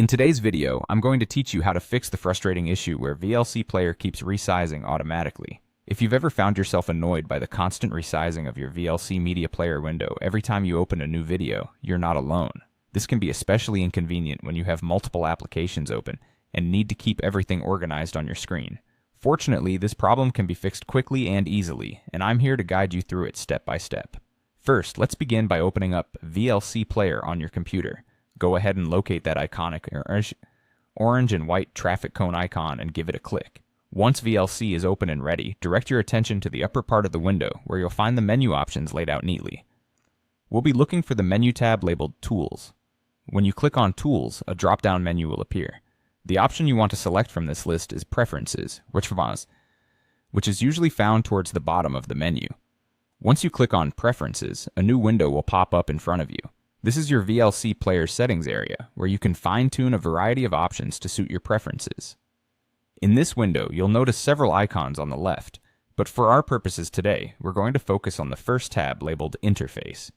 In today's video, I'm going to teach you how to fix the frustrating issue where VLC Player keeps resizing automatically. If you've ever found yourself annoyed by the constant resizing of your VLC Media Player window every time you open a new video, you're not alone. This can be especially inconvenient when you have multiple applications open and need to keep everything organized on your screen. Fortunately, this problem can be fixed quickly and easily, and I'm here to guide you through it step by step. First, let's begin by opening up VLC Player on your computer. Go ahead and locate that iconic orange and white traffic cone icon and give it a click. Once VLC is open and ready, direct your attention to the upper part of the window where you'll find the menu options laid out neatly. We'll be looking for the menu tab labeled Tools. When you click on Tools, a drop-down menu will appear. The option you want to select from this list is Preferences, which is usually found towards the bottom of the menu. Once you click on Preferences, a new window will pop up in front of you. This is your VLC Player settings area, where you can fine-tune a variety of options to suit your preferences. In this window, you'll notice several icons on the left, but for our purposes today, we're going to focus on the first tab labeled Interface.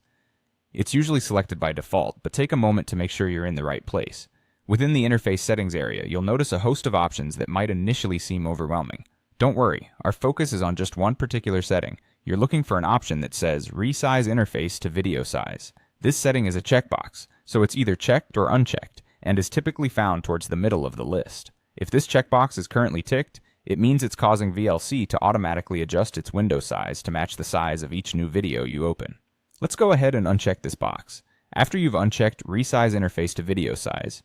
It's usually selected by default, but take a moment to make sure you're in the right place. Within the Interface settings area, you'll notice a host of options that might initially seem overwhelming. Don't worry, our focus is on just one particular setting. You're looking for an option that says Resize Interface to Video Size. This setting is a checkbox, so it's either checked or unchecked, and is typically found towards the middle of the list. If this checkbox is currently ticked, it means it's causing VLC to automatically adjust its window size to match the size of each new video you open. Let's go ahead and uncheck this box. After you've unchecked Resize Interface to Video Size,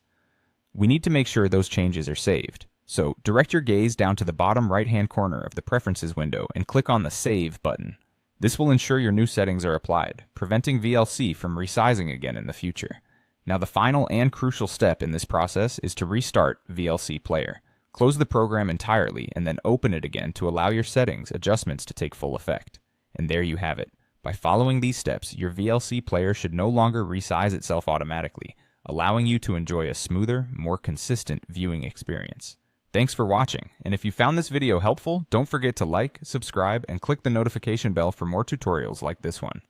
we need to make sure those changes are saved. So direct your gaze down to the bottom right-hand corner of the Preferences window and click on the Save button. This will ensure your new settings are applied, preventing VLC from resizing again in the future. Now the final and crucial step in this process is to restart VLC Player. Close the program entirely and then open it again to allow your settings adjustments to take full effect. And there you have it. By following these steps, your VLC Player should no longer resize itself automatically, allowing you to enjoy a smoother, more consistent viewing experience. Thanks for watching, and if you found this video helpful, don't forget to like, subscribe, and click the notification bell for more tutorials like this one.